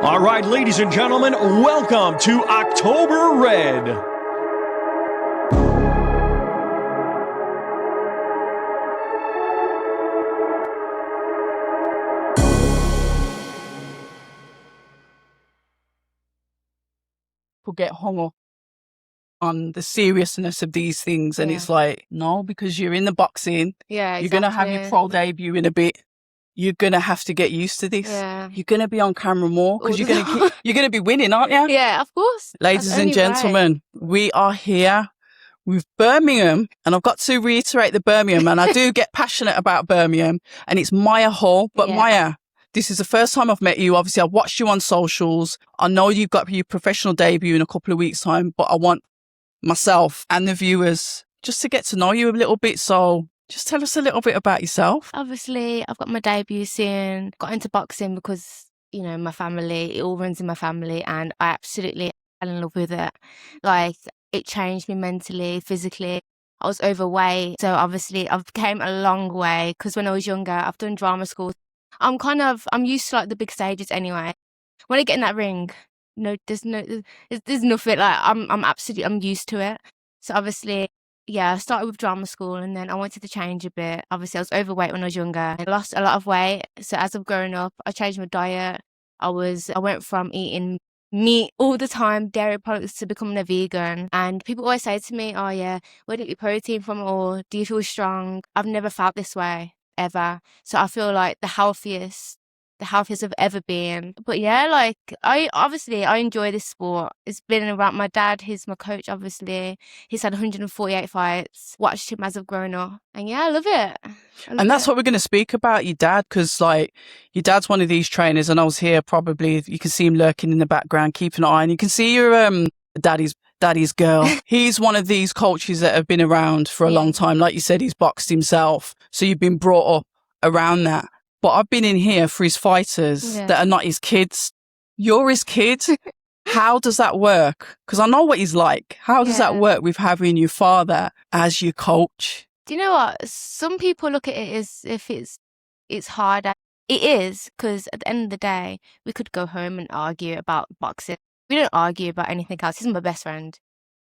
All right, ladies and gentlemen, welcome to October Red. People get hung up on the seriousness of these things, and it's like, no, because you're in the boxing, you're going to have your pro debut in a bit. You're going to have to get used to this. You're going to be on camera more because you're going to be winning, aren't you? Yeah, of course. Ladies and gentlemen, we are here with Birmingham, and I've got to reiterate the Birmingham, and I do get passionate about Birmingham, and it's Maya Hall. But Maya, this is the first time I've met you. Obviously, I've watched you on socials. I know you've got your professional debut in a couple of weeks' time, but I want myself and the viewers just to get to know you a little bit. So just tell us a little bit about yourself. Obviously, I've got my debut soon. Got into boxing because, you know, my family, it all runs in my family, and I absolutely fell in love with it. Like, it changed me mentally, physically. I was overweight. So obviously I've came a long way because when I was younger, I've done drama school. I'm used to like the big stages anyway. When I get in that ring, there's nothing, like I'm used to it. So obviously, I started with drama school and then I wanted to change a bit. Obviously I was overweight when I was younger. I lost a lot of weight. So as I've grown up, I changed my diet. I went from eating meat all the time, dairy products, to becoming a vegan. And people always say to me, oh yeah, where do you get your protein from, or do you feel strong? I've never felt this way, ever. So I feel like the healthiest I've ever been. But yeah, like I enjoy this sport. It's been around. My dad, he's my coach, obviously. He's had 148 fights. Watched him as I've grown up. And yeah, I love it. And that's what we're going to speak about, your dad, because like your dad's one of these trainers, and I was here probably, you can see him lurking in the background, keeping an eye, and you can see your daddy's girl. He's one of these coaches that have been around for a long time. Like you said, he's boxed himself. So you've been brought up around that. But I've been in here for his fighters that are not his kids. You're his kid. How does that work? Because I know what he's like. How does that work with having your father as your coach? Do you know what? Some people look at it as if it's harder. It is, because at the end of the day, we could go home and argue about boxing. We don't argue about anything else. He's my best friend.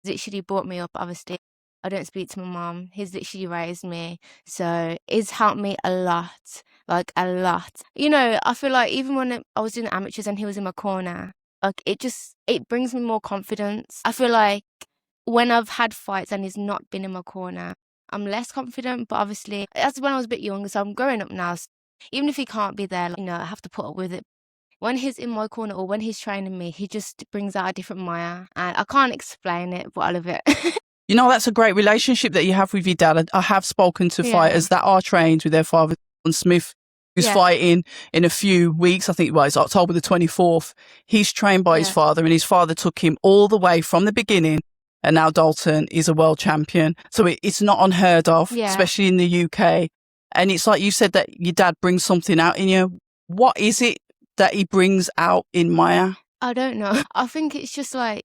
He's literally brought me up, obviously. I don't speak to my mum. He's literally raised me. So it's helped me a lot. Like, a lot. You know, I feel like even when I was doing the amateurs and he was in my corner, like, it brings me more confidence. I feel like when I've had fights and he's not been in my corner, I'm less confident. But obviously, that's when I was a bit younger, so I'm growing up now. So even if he can't be there, like, you know, I have to put up with it. When he's in my corner or when he's training me, he just brings out a different Maya. And I can't explain it, but I love it. You know, that's a great relationship that you have with your dad. I have spoken to fighters that are trained with their father. Dolan Smith, who's fighting in a few weeks. I think it's October the 24th. He's trained by his father, and his father took him all the way from the beginning. And now Dalton is a world champion. So it's not unheard of, especially in the UK. And it's like you said that your dad brings something out in you. What is it that he brings out in Maya? I don't know. I think it's just like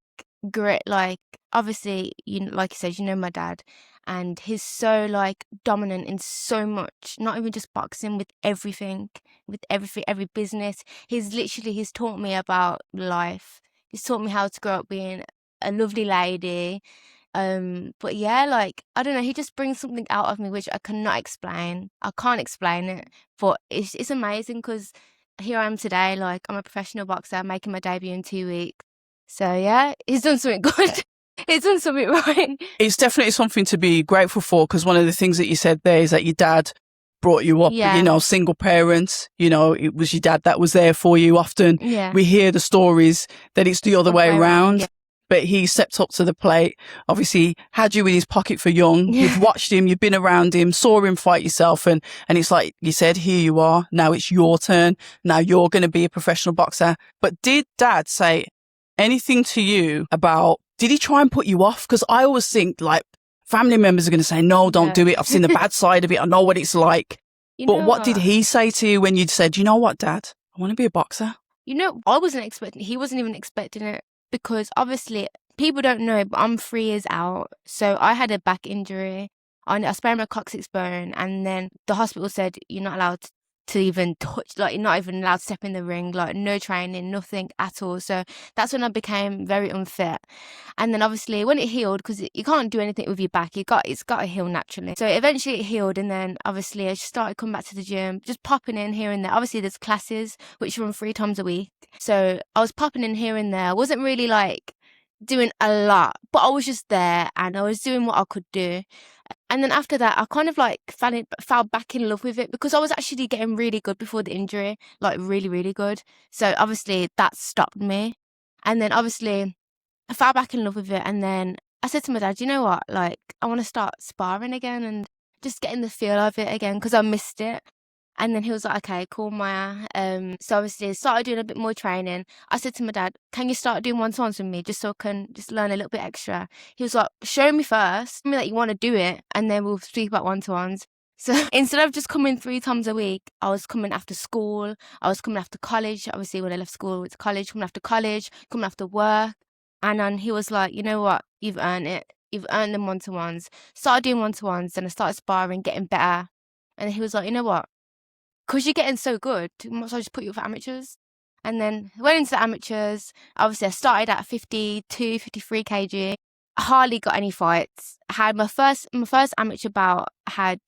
grit. Like, obviously, like you said, you know my dad, and he's so like dominant in so much, not even just boxing, with everything, every business. He's taught me about life. He's taught me how to grow up being a lovely lady. But yeah, like, I don't know, he just brings something out of me which I cannot explain. I can't explain it, but it's amazing because here I am today. Like, I'm a professional boxer making my debut in 2 weeks. So yeah, he's done something good. He's done something right. It's definitely something to be grateful for, because one of the things that you said there is that your dad brought you up, you know, single parents, you know, it was your dad that was there for you. Often we hear the stories that it's the other way around. But he stepped up to the plate, obviously had you in his pocket for young. You've watched him, you've been around him, saw him fight yourself. And it's like you said, here you are. Now it's your turn. Now you're going to be a professional boxer. But did dad say anything to you about, did he try and put you off? Because I always think like family members are going to say, no, don't do it. I've seen the bad side of it. I know what it's like. But what did he say to you when you said, you know what, Dad, I want to be a boxer? You know, he wasn't even expecting it. Because obviously, people don't know, but I'm 3 years out. So I had a back injury. I sprained my coccyx bone, and then the hospital said, you're not allowed to even touch, like not even allowed to step in the ring, like no training, nothing at all. So that's when I became very unfit. And then obviously when it healed, because you can't do anything with your back, it's got to heal naturally. So eventually it healed, and then obviously I just started coming back to the gym, just popping in here and there. Obviously there's classes which run 3 times a week, so I was popping in here and there. I wasn't really like doing a lot, but I was just there and I was doing what I could do. And then after that, I kind of like fell back in love with it, because I was actually getting really good before the injury, like really, really good. So obviously that stopped me. And then obviously I fell back in love with it. And then I said to my dad, you know what, like I want to start sparring again and just getting the feel of it again, because I missed it. And then he was like, okay, cool, Maya. So obviously I started doing a bit more training. I said to my dad, can you start doing one-to-ones with me, just so I can just learn a little bit extra? He was like, show me first, show me that you want to do it, and then we'll speak about one-to-ones. So instead of just coming 3 times a week, I was coming after school. I was coming after college. Obviously, when I left school, it's college, coming after college, coming after work. And then he was like, you know what? You've earned it. You've earned them one-to-ones. Started doing one-to-ones, then I started sparring, getting better. And he was like, you know what? Because you're getting so good, might as well just put you for amateurs. And then went into the amateurs. Obviously, I started at 52, 53 kg. I hardly got any fights. I had my first amateur bout.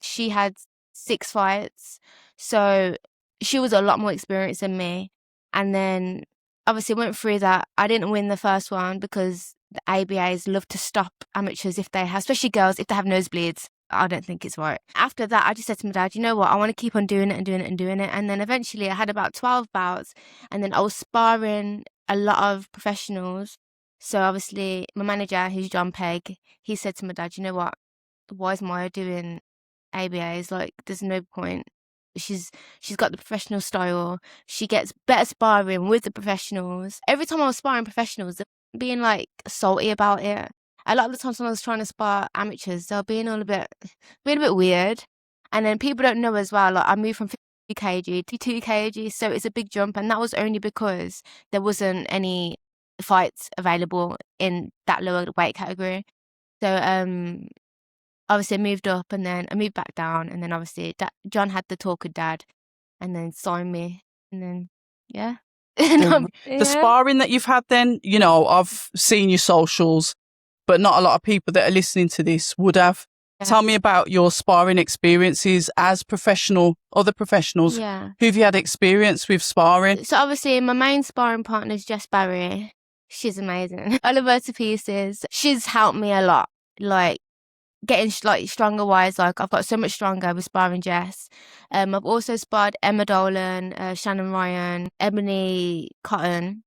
She had 6 fights, so she was a lot more experienced than me. And then obviously went through that. I didn't win the first one because the ABAs love to stop amateurs if they have, especially girls, if they have nosebleeds. I don't think it's right. After that, I just said to my dad, you know what, I want to keep on doing it and doing it and doing it. And then eventually I had about 12 bouts, and then I was sparring a lot of professionals. So obviously my manager, who's John Pegg, he said to my dad, you know what, why is Maya doing ABAs? Like, there's no point. She's got the professional style. She gets better sparring with the professionals. Every time I was sparring professionals, they're being like salty about it. A lot of the times when I was trying to spar amateurs, they were being a bit weird. And then people don't know as well, like I moved from 50 kg to 2 kg, so it's a big jump. And that was only because there wasn't any fights available in that lower weight category. So obviously I moved up, and then I moved back down, and then obviously John had the talk with Dad, and then signed me, and then yeah. The sparring that you've had then, you know, I've seen your socials, but not a lot of people that are listening to this would have. Yeah. Tell me about your sparring experiences as other professionals. Yeah. Who've you had experience with sparring? So obviously my main sparring partner is Jess Barry. She's amazing. I love her to pieces. She's helped me a lot, like getting like stronger wise. Like I've got so much stronger with sparring Jess. I've also sparred Emma Dolan, Shannon Ryan, Ebony Cotton.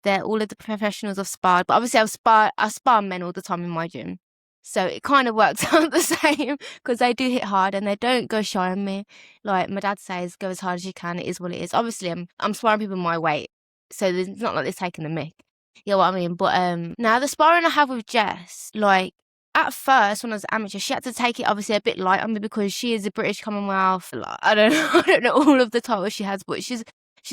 They're all of the professionals I've sparred, but obviously I spar men all the time in my gym, so it kind of works out the same, because they do hit hard and they don't go shy on me. Like my dad says, go as hard as you can. It is what it is. Obviously I'm sparring people my weight, so it's not like they're taking the mick. You know what I mean? But now the sparring I have with Jess, like at first when I was an amateur, she had to take it obviously a bit light on me, because she is a British Commonwealth. Like, I don't know all of the titles she has, but she's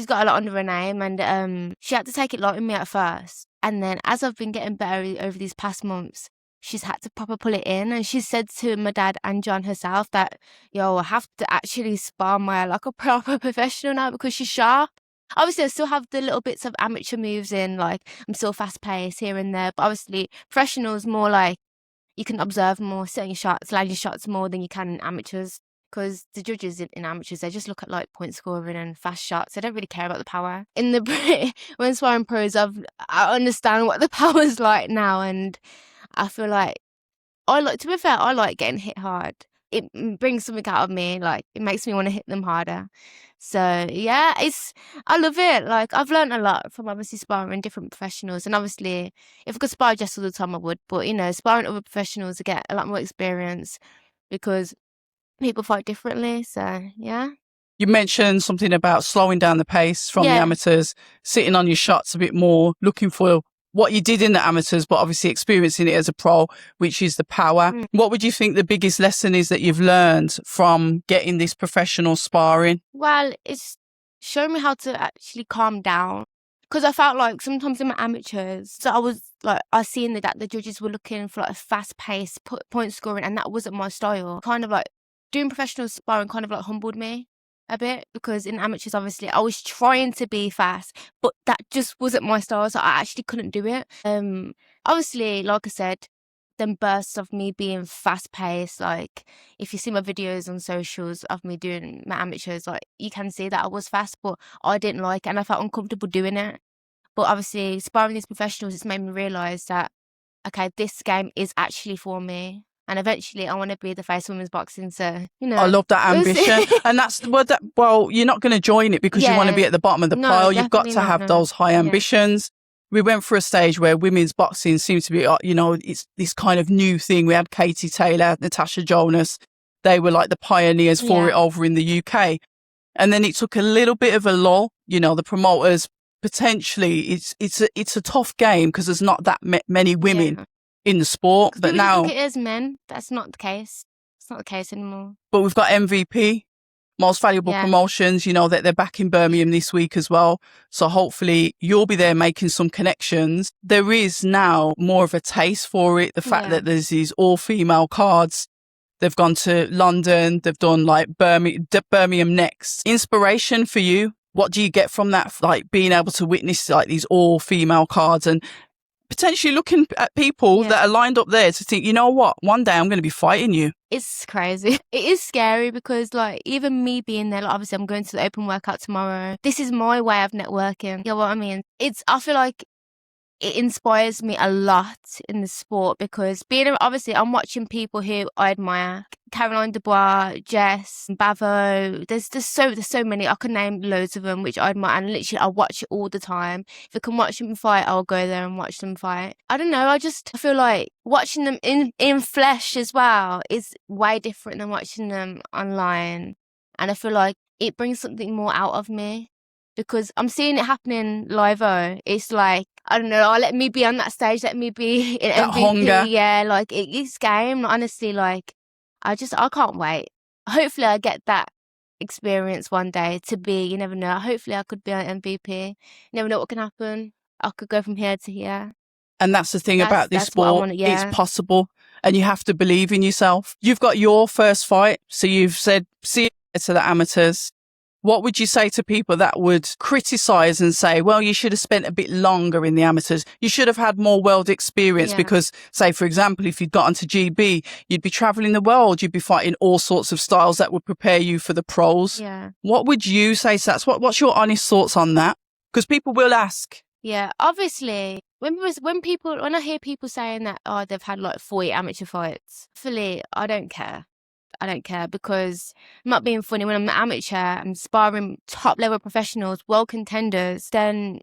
got a lot under her name, and she had to take it light with me at first. And then as I've been getting better over these past months, she's had to proper pull it in. And she said to my dad and John herself that, yo, I have to actually spar Maya like a proper professional now, because she's sharp. Obviously, I still have the little bits of amateur moves in, like I'm still fast-paced here and there. But obviously, professionals more like you can observe more, set your shots, land your shots more than you can in amateurs. Because the judges in amateurs, they just look at like point scoring and fast shots. They don't really care about the power. In the when sparring pros, I understand what the power's like now, and I feel like to be fair, I like getting hit hard. It brings something out of me, like it makes me want to hit them harder. So yeah, I love it. Like I've learned a lot from obviously sparring different professionals, and obviously if I could spar Jess all the time, I would. But you know, sparring other professionals to get a lot more experience, because people fight differently. So yeah. You mentioned something about slowing down the pace from the amateurs, sitting on your shots a bit more, looking for what you did in the amateurs, but obviously experiencing it as a pro, which is the power. What would you think the biggest lesson is that you've learned from getting this professional sparring? Well, it's shown me how to actually calm down. Because I felt like sometimes in my amateurs, so I was seeing that the judges were looking for like a fast-paced point scoring, and that wasn't my style. Kind of like doing professional sparring kind of like humbled me. a bit, because in amateurs, obviously, I was trying to be fast, but that just wasn't my style, so I actually couldn't do it. Obviously, like I said, them bursts of me being fast paced, like if you see my videos on socials of me doing my amateurs, like you can see that I was fast, but I didn't like it and I felt uncomfortable doing it. But obviously, sparring these professionals, it's made me realise that, okay, this game is actually for me. And eventually, I want to be the face of women's boxing. So, I love that ambition. And that's, well, you're not going to join it because you want to be at the bottom of the pile. You've got to have those high ambitions. We went through a stage where women's boxing seems to be, it's this kind of new thing. We had Katie Taylor, Natasha Jonas. They were like the pioneers for it over in the UK. And then it took a little bit of a lull. The promoters, potentially, it's a tough game because there's not that many women in the sport. But now look at it as men. That's not the case. It's not the case anymore. But we've got MVP, most valuable promotions, that they're back in Birmingham this week as well. So hopefully you'll be there making some connections. There is now more of a taste for it. The fact that there's these all-female cards. They've gone to London. They've done like Birmingham next. Inspiration for you. What do you get from that? Like being able to witness like these all-female cards and potentially looking at people that are lined up there to think, you know what, one day I'm going to be fighting you. It's crazy. It is scary because, like, even me being there, like, obviously I'm going to the open workout tomorrow. This is my way of networking. You know what I mean? I feel like it inspires me a lot in the sport because obviously I'm watching people who I admire. Caroline Dubois, Jess, Bavo. There's so many. I can name loads of them which I admire, and literally I watch it all the time. If I can watch them fight, I'll go there and watch them fight. I don't know. I feel like watching them in flesh as well is way different than watching them online, and I feel like it brings something more out of me. Because I'm seeing it happening live-o. It's like, I don't know, let me be on that stage, let me be in that MVP. Hunger. Yeah, like, it's game. Honestly, like, I can't wait. Hopefully I get that experience one day to be, you never know. Hopefully I could be on MVP. You never know what can happen. I could go from here to here. And that's the thing about this sport. It's possible. And you have to believe in yourself. You've got your first fight. So you've said, see it to the amateurs. What would you say to people that would criticise and say, well, you should have spent a bit longer in the amateurs. You should have had more world experience because, say, for example, if you'd got onto GB, you'd be travelling the world. You'd be fighting all sorts of styles that would prepare you for the pros. Yeah. What would you say, Sats? What's your honest thoughts on that? Because people will ask. Yeah, obviously, when I hear people saying that, they've had like 40 amateur fights, fully, I don't care. I don't care because I'm not being funny. When I'm an amateur, I'm sparring top level professionals, world contenders, then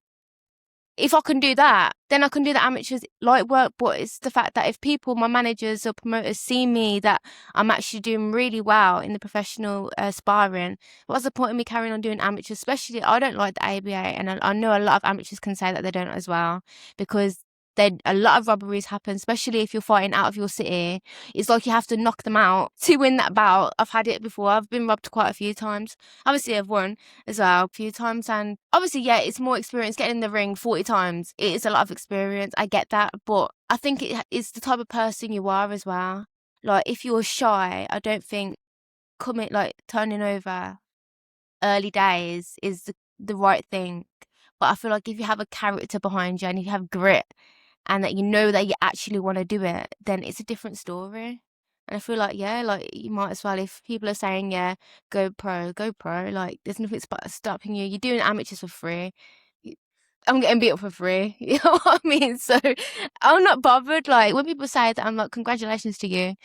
if I can do that, then I can do the amateurs light work. But it's the fact that if people, my managers or promoters see me that I'm actually doing really well in the professional sparring, what's the point of me carrying on doing amateurs? Especially, I don't like the ABA, and I know a lot of amateurs can say that they don't as well because a lot of robberies happen, especially if you're fighting out of your city. It's like you have to knock them out to win that bout. I've had it before. I've been robbed quite a few times. Obviously, I've won as well a few times. And obviously, it's more experience. Getting in the ring 40 times, it is a lot of experience. I get that. But I think it's the type of person you are as well. Like, if you're shy, I don't think turning over early days is the right thing. But I feel like if you have a character behind you and if you have grit, and that you know that you actually want to do it, then it's a different story. And I feel like, you might as well, if people are saying, go pro, like, there's nothing stopping you. You're doing amateurs for free. I'm getting beat up for free. You know what I mean? So I'm not bothered. Like, when people say that, I'm like, congratulations to you.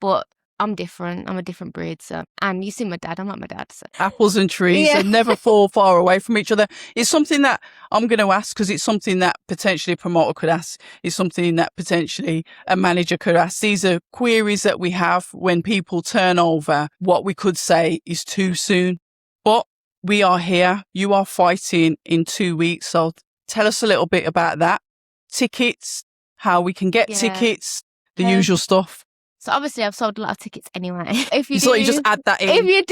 But I'm different. I'm a different breed. So, and you see my dad. I'm not my dad. So. Apples and trees and never fall far away from each other. It's something that I'm going to ask because it's something that potentially a promoter could ask. It's something that potentially a manager could ask. These are queries that we have when people turn over. What we could say is too soon. But we are here. You are fighting in 2 weeks. So tell us a little bit about that. Tickets, how we can get tickets, the usual stuff. So obviously I've sold a lot of tickets anyway. If you just add that in. If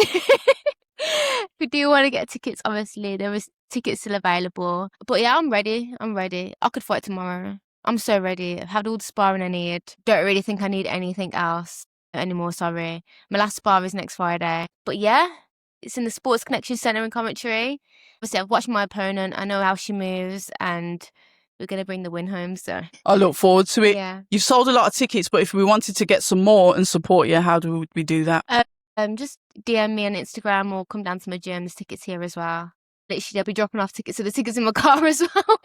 you do want to get tickets, obviously there is tickets still available. But yeah, I'm ready. I could fight tomorrow. I'm so ready. I've had all the sparring I need. Don't really think I need anything else anymore, sorry. My last spar is next Friday. But yeah, It's in the Sports Connection Centre in Coventry. Obviously, I've watched my opponent. I know how she moves, and we're going to bring the win home. So I look forward to it. Yeah. You've sold a lot of tickets, but if we wanted to get some more and support you, how do we do that? Just DM me on Instagram or come down to my gym. There's tickets here as well. Literally, I'll be dropping off tickets, so the tickets in my car as well.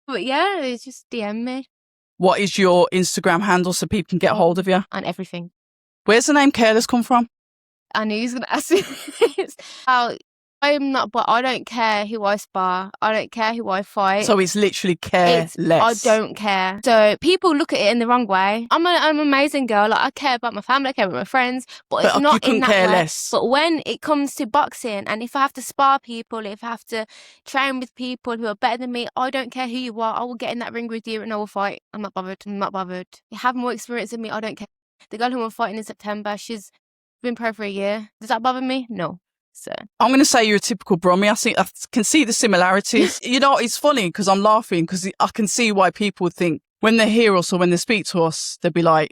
But yeah, it's just DM me. What is your Instagram handle so people can get hold of you? On everything. Where's the name Careless come from? I knew he was going to ask me this. I'm not, but I don't care who I spar. I don't care who I fight. So it's literally careless. I don't care. So people look at it in the wrong way. I'm an amazing girl. Like, I care about my family, I care about my friends, but it's not in that way. Less. But when it comes to boxing, and if I have to spar people, if I have to train with people who are better than me, I don't care who you are. I will get in that ring with you and I will fight. I'm not bothered. You have more experience than me. I don't care. The girl who I'm fighting in September, she's been pro for a year. Does that bother me? No. So I'm going to say you're a typical Brummie. I can see the similarities. It's funny because I'm laughing because I can see why people would think when they hear us or when they speak to us, they'd be like,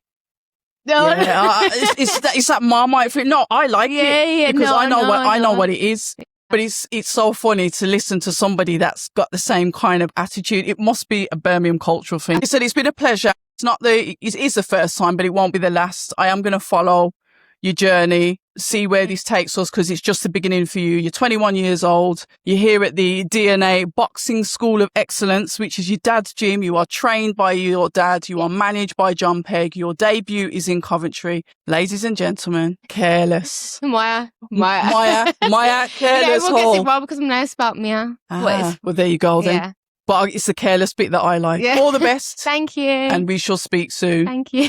no, it's that Marmite thing. No, I like it because I know what it is. But it's so funny to listen to somebody that's got the same kind of attitude. It must be a Birmingham cultural thing. He said it's been a pleasure. It is the first time, but it won't be the last. I am going to follow your journey, see where this takes us, because it's just the beginning for you. You're 21 years old. You're here at the DNA Boxing School of Excellence, which is your dad's gym. You are trained by your dad. You are managed by John Pegg. Your debut is in Coventry. Ladies and gentlemen, Careless. Maya, Careless. Everyone gets it wrong because I'm nice about Mia. Well, there you go then. Yeah. But it's the careless bit that I like. Yeah. All the best. Thank you. And we shall speak soon. Thank you.